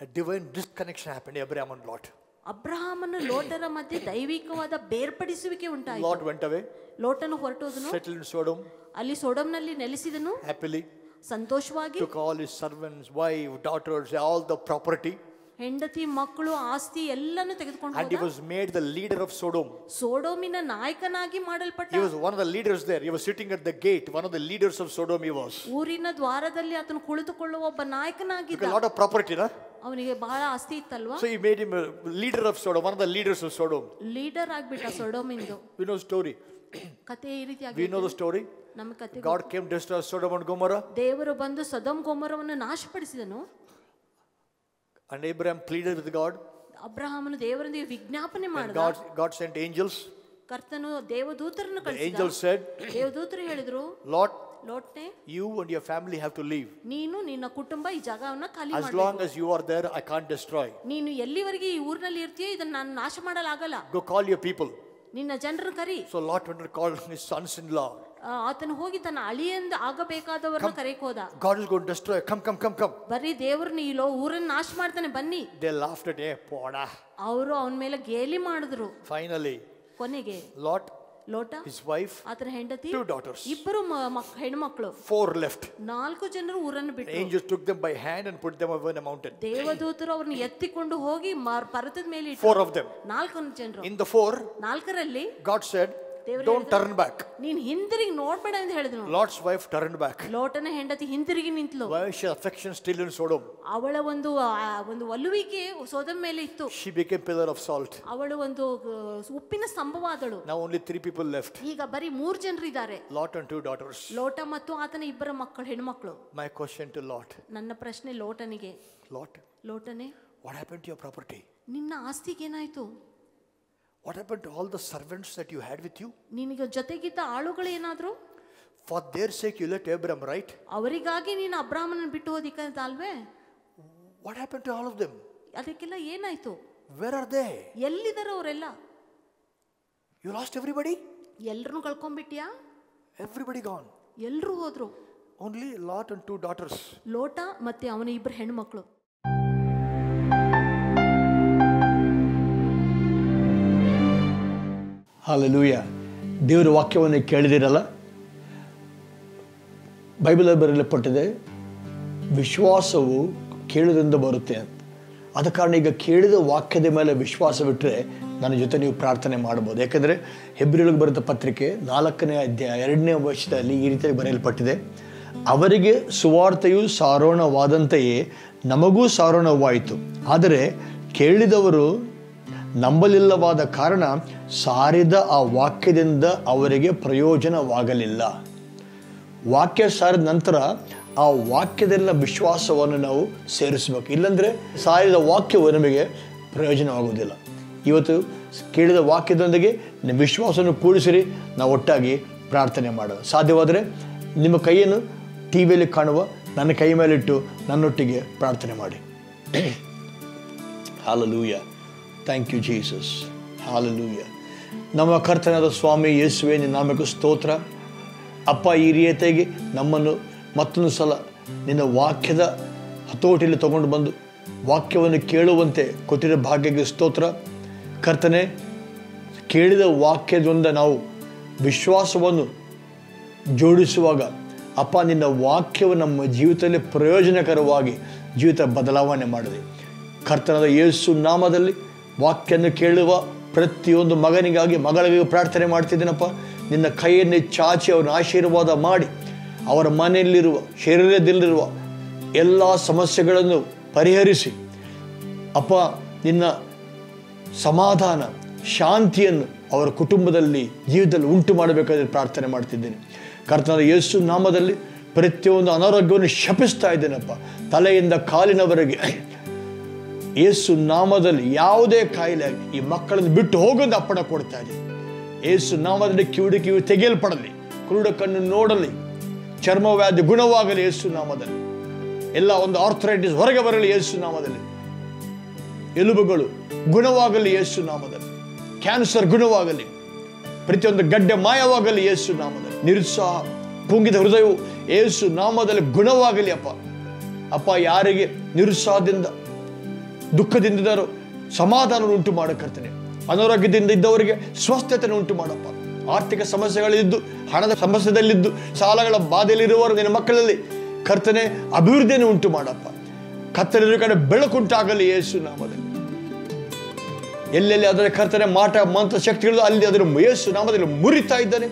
A divine disconnection happened Abraham and Lot. ಅಬ್ರಹಾಮನ ಲೋಟರ ಮಧ್ಯೆ ದೈವಿಕವಾದ ಬೇರ್ಪಡಿಸುವಿಕೆ ಉಂಟಾಯಿತು. Lot went away. ಲೋಟನು ಹೊರಟೋದನು. Settled in Sodom. ಅಲ್ಲಿ ಸೊಡೋಮ್ನಲ್ಲಿ ನೆಲೆಸಿದನು. Happily. ಸಂತೋಷವಾಗಿ. Took all his servants, wife, daughters, all the property. ಹೆಂಡತಿ, ಮಕ್ಕಳು, ಆಸ್ತಿ ಎಲ್ಲಾನು ತೆಗೆದುಕೊಂಡು And he was made the leader of Sodom. ಸೊಡೋಮಿನ ನಾಯಕನಾಗಿ ಮಾಡಲ್ಪಟ್ಟ. He was one of the leaders there. He was sitting at the gate. One of the leaders of Sodom he was. ಊರಿನ ದ್ವಾರದಲ್ಲಿ ಆತನು ಕುಳಿತುಕೊಳ್ಳುವ ಒಬ್ಬ ನಾಯಕನಾಗಿದ್ದ. A lot of property, na? ಅವನಿಗೆ ಬಹಳ ಆಸ್ತಿ ಇತ್ತಲ್ವಾ. So he made him a leader of Sodom, one of the leaders of Sodom. Leader ಆಗ್ಬಿಟ್ಟ ಸೊಡೋಮಿಂದು. We know the story. ಕಥೆ ಈ ರೀತಿಯಾಗಿ. We know the story. ನಮ್ಮ ಕಥೆ. God came to destroy Sodom and Gomorrah. ದೇವರು ಬಂದು Sodom ಗೊಮೋರವನ್ನು ನಾಶಪಡಿಸಿದನು. And Abraham pleaded with God. ಅಬ್ರಹಾಮನು ದೇವರೊಂದಿಗೆ ವಿಜ್ಞಾಪನೆ ಮಾಡಿದ. God sent angels. ಕರ್ತನು ದೇವದೂತರನ್ನು The ಕಳಿಸಿದ. angels said, ದೇವದೂತರು ಹೇಳಿದ್ರು, ಲೋಟ್ನೆ, you and your family have to leave. ನೀನು ನಿನ್ನ ಕುಟುಂಬ ಈ ಜಾಗವನ್ನು ಖಾಲಿ ಮಾಡಬೇಕು. As long as you are there, I can't destroy. ನೀನು ಎಲ್ಲಿವರೆಗೆ ಈ ಊರಿನಲ್ಲಿ ಇರ್ತೀಯೋ ಇದನ್ನ ನಾನು ನಾಶ ಮಾಡಲಾಗಲ್ಲ. Go call your people. ನಿನ್ನ ಜನರನ್ನು ಕರಿ. So Lot went and called his sons-in-law. ಆತನು ಹೋಗಿ ತನ್ನ ಅಳಿಯಂದ ಆಗಬೇಕಾದವರನ್ನ ಕರೆಯಕ್ಕೆ ಹೋದ. God is going to destroy. Come. ಬರೀ ದೇವ್ರನ್ನ ಈ ಊರನ್ನ ನಾಶ ಮಾಡ್ತಾನೆ, ಬನ್ನಿ. They laughed at him. ಅವರು ಅವನ ಮೇಲೆ ಗೇಲಿ ಮಾಡಿದ್ರು. Finally, ಕೊನೆಗೆ ಲೋಟ, his wife, ಆತನ ಹೆಂಡತಿ, 2 daughters, ಇಬ್ಬರು ಹೆಣ್ಮಕ್ಳು, 4 left. 4 ಜನರು ಊರನ್ನು ಬಿಟ್ಟರು. Angels took them by hand and put them over in a mountain. ದೇವದೂತರು ಅವರನ್ನು ಎತ್ತಿಕೊಂಡು ಹೋಗಿ ಪರ್ವತದ ಮೇಲೆ ಇಟ್ಟರು. 4 of them. 4 ಜನರು. In the 4, 4ರಲ್ಲಿ God said, don't turn back. ನೀನ್ ಹಿಂದಿರುಗಿ ನೋಡ್ಬೇಡ ಅಂತ ಹೇಳಿದನು. Lot's wife turned back. ಲೋಟನ ಹೆಂಡತಿ ಹಿಂದಿರುಗಿ ನಿಂತಳು. Why she affection still in Sodom? ಅವಳ ಒಂದು ಒಲುವಿಕೆ ಸೊದೋಮ್ ಮೇಲೆ ಇತ್ತು. She became pillar of salt. ಅವಳು ಒಂದು ಉಪ್ಪಿನ ಸ್ತಂಭವಾದಳು. Now only 3 people left. ಈಗ ಬರೀ 3 ಜನರು ಇದ್ದಾರೆ. Lot and 2 daughters. ಲೋಟ ಮತ್ತು ಆತನ ಇಬ್ಬರ ಮಕ್ಕಳು, ಹೆಣ್ಮಕ್ಳು. My question to Lot. ನನ್ನ ಪ್ರಶ್ನೆ ಲೋಟನಿಗೆ, ಲೋಟನೇ, what happened to your property? ನಿನ್ನ ಆಸ್ತಿಗೆ ಏನಾಯ್ತು? What happened to all the servants that you had with you? ನಿನಗೆ ಜೊತೆಗಿದ್ದ ಆಳುಗಳು ಏನಾದ್ರು? For their sake you left Abraham, right? ಅವರಿಗಾಗಿ ನೀನು ಅಬ್ರಹಾಮನನ್ನು ಬಿಟ್ಟು ಹೋದಿಕ್ಕಂತ ಅಲ್ವೇ? What happened to all of them? ಅದಕ್ಕೆಲ್ಲ ಏನಾಯ್ತು? Where are they? ಎಲ್ಲಿದ್ದಾರೆ ಅವರೆಲ್ಲ? You lost everybody? ಎಲ್ಲರನ್ನು ಕಳ್ಕೊಂಡ್ಬಿಟ್ಯಾ? Everybody gone. ಎಲ್ಲರೂ ಹೋದ್ರು. Only Lot and 2 daughters. ಲೋಟ ಮತ್ತೆ ಅವನ ಇಬ್ಬರು ಹೆಣ್ಮಕ್ಳು. ಹಾಲೆಲೂಯಾ. ದೇವರ ವಾಕ್ಯವನ್ನು ಕೇಳಿದಿರಲ್ಲ. ಬೈಬಲಲ್ಲಿ ಬರೆಯಲ್ಪಟ್ಟಿದೆ, ವಿಶ್ವಾಸವು ಕೇಳುವುದರಿಂದ ಬರುತ್ತೆ ಅಂತ. ಆದ ಕಾರಣ ಈಗ ಕೇಳಿದ ವಾಕ್ಯದ ಮೇಲೆ ವಿಶ್ವಾಸವಿಟ್ಟರೆ ನನ್ನ ಜೊತೆ ನೀವು ಪ್ರಾರ್ಥನೆ ಮಾಡ್ಬೋದು. ಯಾಕೆಂದರೆ ಹೆಬ್ರಿಯರಿಗೆ ಬರೆದ ಪತ್ರಿಕೆ 4ನೇ ಅಧ್ಯಾಯ 2ನೇ ವಚನದಲ್ಲಿ ಈ ರೀತಿಯಾಗಿ ಬರೆಯಲ್ಪಟ್ಟಿದೆ, ಅವರಿಗೆ ಸುವಾರ್ತೆಯು ಸಾರೋಣವಾದಂತೆಯೇ ನಮಗೂ ಸಾರೋಣವಾಯಿತು, ಆದರೆ ಕೇಳಿದವರು ನಂಬಲಿಲ್ಲವಾದ ಕಾರಣ ಸಾರಿದ ಆ ವಾಕ್ಯದಿಂದ ಅವರಿಗೆ ಪ್ರಯೋಜನವಾಗಲಿಲ್ಲ. ವಾಕ್ಯ ಸಾರಿದ ನಂತರ ಆ ವಾಕ್ಯದಲ್ಲ ವಿಶ್ವಾಸವನ್ನು ನಾವು ಸೇರಿಸಬೇಕು. ಇಲ್ಲಾಂದರೆ ಸಾರಿದ ವಾಕ್ಯವು ನಮಗೆ ಪ್ರಯೋಜನವಾಗುವುದಿಲ್ಲ. ಇವತ್ತು ಕೇಳಿದ ವಾಕ್ಯದೊಂದಿಗೆ ನಿಮ್ಮ ವಿಶ್ವಾಸವನ್ನು ಕೂಡಿಸಿರಿ. ನಾವು ಒಟ್ಟಾಗಿ ಪ್ರಾರ್ಥನೆ ಮಾಡೋದು. ಸಾಧ್ಯವಾದರೆ ನಿಮ್ಮ ಕೈಯನ್ನು ಟಿ ವಿಯಲ್ಲಿ ಕಾಣುವ ನನ್ನ ಕೈ ಮೇಲಿಟ್ಟು ನನ್ನೊಟ್ಟಿಗೆ ಪ್ರಾರ್ಥನೆ ಮಾಡಿ. Hallelujah. Thank you Jesus. Hallelujah. ನಮ್ಮ ಕರ್ತನಾದ ಸ್ವಾಮಿ ಯೇಸುವೆ, ನಿನ್ನ ನಾಮಕ್ಕೆ ಸ್ತೋತ್ರ. ಅಪ್ಪ, ಈ ರೀತಿಯಾಗಿ ನಮ್ಮನ್ನು ಮತ್ತೊಂದು ಸಲ ನಿನ್ನ ವಾಕ್ಯದ ಹತೋಟಿಯಲ್ಲಿ ತಗೊಂಡು ಬಂದು ವಾಕ್ಯವನ್ನು ಕೇಳುವಂತೆ ಕೊಟ್ಟಿರೋ ಭಾಗ್ಯಕ್ಕೆ ಸ್ತೋತ್ರ. ಕರ್ತನೆ, ಕೇಳಿದ ವಾಕ್ಯದಿಂದ ನಾವು ವಿಶ್ವಾಸವನ್ನು ಜೋಡಿಸುವಾಗ ಅಪ್ಪ, ನಿನ್ನ ವಾಕ್ಯವು ನಮ್ಮ ಜೀವಿತದಲ್ಲಿ ಪ್ರಯೋಜನಕರವಾಗಿ ಜೀವಿತ ಬದಲಾವಣೆ ಮಾಡಿದೆ. ಕರ್ತನಾದ ಯೇಸು ನಾಮದಲ್ಲಿ ವಾಕ್ಯವನ್ನು ಕೇಳುವ ಪ್ರತಿಯೊಂದು ಮಗನಿಗಾಗಿ ಮಗಳಿಗಾಗಿ ಪ್ರಾರ್ಥನೆ ಮಾಡ್ತಿದ್ದೀನಪ್ಪ. ನಿನ್ನ ಕೈಯನ್ನೇ ಚಾಚಿ ಅವರನ್ನು ಆಶೀರ್ವಾದ ಮಾಡಿ ಅವರ ಮನೆಯಲ್ಲಿರುವ ಶರೀರದಲ್ಲಿರುವ ಎಲ್ಲ ಸಮಸ್ಯೆಗಳನ್ನು ಪರಿಹರಿಸಿ ಅಪ್ಪ, ನಿನ್ನ ಸಮಾಧಾನ ಶಾಂತಿಯನ್ನು ಅವರ ಕುಟುಂಬದಲ್ಲಿ ಜೀವಿತದಲ್ಲಿ ಉಂಟು ಮಾಡಬೇಕಾದ್ರೆ ಪ್ರಾರ್ಥನೆ ಮಾಡ್ತಿದ್ದೇನೆ. ಕರ್ತನಾದ ಯೇಸು ನಾಮದಲ್ಲಿ ಪ್ರತಿಯೊಂದು ಅನಾರೋಗ್ಯವನ್ನು ಶಪಿಸ್ತಾ ಇದ್ದೇನಪ್ಪ. ತಲೆಯಿಂದ ಕಾಲಿನವರೆಗೆ ಯೇಸು ನಾಮದಲ್ಲಿ ಯಾವುದೇ ಕಾಯಿಲೆ ಈ ಮಕ್ಕಳನ್ನು ಬಿಟ್ಟು ಹೋಗೋದು ಅಪ್ಪಣೆ ಕೊಡ್ತಾ ಇದೆ. ಯೇಸು ನಾಮದಲ್ಲಿ ಕಿವಿ ತೆಗೆಯಲ್ಪಡಲಿ, ಕುರುಡ ಕಣ್ಣು ನೋಡಲಿ, ಚರ್ಮ ವ್ಯಾಧಿ ಗುಣವಾಗಲಿ ಯೇಸು ನಾಮದಲ್ಲಿ. ಎಲ್ಲ ಒಂದು ಆರ್ಥರೈಟಿಸ್ ಹೊರಗೆ ಬರಲಿ ಯೇಸು ನಾಮದಲ್ಲಿ. ಎಲುಬುಗಳು ಗುಣವಾಗಲಿ ಯೇಸು ನಾಮದಲ್ಲಿ. ಕ್ಯಾನ್ಸರ್ ಗುಣವಾಗಲಿ, ಪ್ರತಿಯೊಂದು ಗಡ್ಡೆ ಮಾಯವಾಗಲಿ ಯೇಸು ನಾಮದಲ್ಲಿ. ನಿರುತ್ಸಾಹ, ಕುಂಗಿದ ಹೃದಯವು ಯೇಸು ನಾಮದಲ್ಲಿ ಗುಣವಾಗಲಿ ಅಪ್ಪ. ಅಪ್ಪ, ಯಾರಿಗೆ ನಿರುತ್ಸಾಹದಿಂದ ದುಃಖದಿಂದಿದ್ದಾರೋ ಸಮಾಧಾನ ಉಂಟು ಮಾಡಕರ್ತೇನೆ. ಅನಾರೋಗ್ಯದಿಂದ ಇದ್ದವರಿಗೆ ಸ್ವಸ್ಥತೆಯನ್ನು ಉಂಟು ಮಾಡಪ್ಪ. ಆರ್ಥಿಕ ಸಮಸ್ಯೆಗಳಿದ್ದು, ಹಣದ ಸಮಸ್ಯೆದಲ್ಲಿದ್ದು, ಸಾಲಗಳ ಬಾಧೆಯಲ್ಲಿರುವವರು ನಿನ್ನ ಮಕ್ಕಳಲ್ಲಿ ಕರ್ತನೆ ಅಭಿವೃದ್ಧಿಯನ್ನು ಉಂಟು ಮಾಡಪ್ಪ. ಕತ್ತಲಿರುವ ಕಡೆ ಬೆಳಕುಂಟಾಗಲಿ ಯೇಸು ನಾಮದಲ್ಲಿ. ಎಲ್ಲೆಲ್ಲಿ ಅದರ ಕರ್ತನೆ ಮಾಟ ಮಂತ್ರ ಶಕ್ತಿಗಳು ಅಲ್ಲಿ ಅದರ ಯೇಸು ನಾಮದಲ್ಲಿ ಮುರಿತಾ ಇದ್ದಾನೆ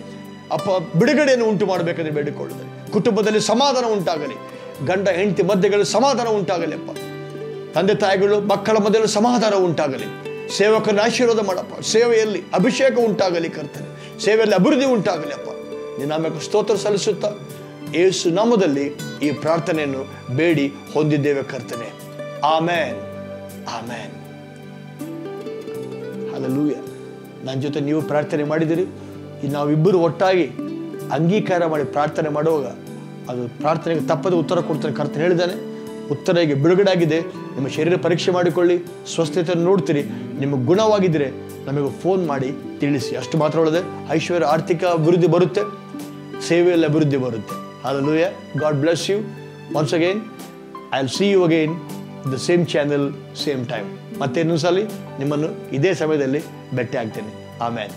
ಅಪ್ಪ. ಬಿಡುಗಡೆಯನ್ನು ಉಂಟು ಮಾಡಬೇಕಂದ್ರೆ ಬೇಡಿಕೊಳ್ಳುತ್ತಾರೆ. ಕುಟುಂಬದಲ್ಲಿ ಸಮಾಧಾನ ಉಂಟಾಗಲಿ, ಗಂಡ ಹೆಂಡತಿ ಮಧ್ಯೆಗಳು ಸಮಾಧಾನ ಉಂಟಾಗಲಿ ಅಪ್ಪ. ತಂದೆ ತಾಯಿಗಳು ಮಕ್ಕಳ ಮಧ್ಯೆ ಸಮಾಧಾನ ಉಂಟಾಗಲಿ. ಸೇವಕರನ್ನು ಆಶೀರ್ವಾದ ಮಾಡಪ್ಪ. ಸೇವೆಯಲ್ಲಿ ಅಭಿಷೇಕ ಉಂಟಾಗಲಿ ಕರ್ತನೆ. ಸೇವೆಯಲ್ಲಿ ಅಭಿವೃದ್ಧಿ ಉಂಟಾಗಲಿ ಅಪ್ಪ. ನಿನ್ನ ನಾಮಕ್ಕೆ ಸ್ತೋತ್ರ ಸಲ್ಲಿಸುತ್ತಾ ಯೇಸು ನಾಮದಲ್ಲಿ ಈ ಪ್ರಾರ್ಥನೆಯನ್ನು ಬೇಡಿ ಹೊಂದಿದ್ದೇವೆ ಕರ್ತನೆ. ಆಮೇನ್, ಆಮೇನ್, ಹಲ್ಲೆಲೂಯಾ. ನನ್ನ ಜೊತೆ ನೀವು ಪ್ರಾರ್ಥನೆ ಮಾಡಿದಿರಿ. ನಾವಿಬ್ಬರು ಒಟ್ಟಾಗಿ ಅಂಗೀಕಾರ ಮಾಡಿ ಪ್ರಾರ್ಥನೆ ಮಾಡುವಾಗ ಅದು ಪ್ರಾರ್ಥನೆಗೆ ತಪ್ಪದೆ ಉತ್ತರ ಕೊಡ್ತಾನೆ. ಕರ್ತನೆ ಹೇಳಿದ್ದಾನೆ, ಉತ್ತರ ಈಗ ಬಿಡುಗಡೆ ಆಗಿದೆ. ನಿಮ್ಮ ಶರೀರ ಪರೀಕ್ಷೆ ಮಾಡಿಕೊಳ್ಳಿ, ಸ್ವಸ್ಥತೆಯನ್ನು ನೋಡ್ತೀರಿ. ನಿಮಗೆ ಗುಣವಾಗಿದ್ದರೆ ನಮಗೆ ಫೋನ್ ಮಾಡಿ ತಿಳಿಸಿ. ಅಷ್ಟು ಮಾತ್ರ ಒಳ್ಳೆದೆ. ಐಶ್ವರ್ಯ, ಆರ್ಥಿಕ ಅಭಿವೃದ್ಧಿ ಬರುತ್ತೆ, ಸೇವೆಯಲ್ಲಿ ಅಭಿವೃದ್ಧಿ ಬರುತ್ತೆ. Hallelujah. God bless you once again. I will see you again the same channel, same time. ಮತ್ತೆ ಇನ್ನೊಂದ್ಸಲಿ ನಿಮ್ಮನ್ನು ಇದೇ ಸಮಯದಲ್ಲಿ ಭೇಟಿ ಆಗ್ತೇನೆ. ಆಮೇನ್.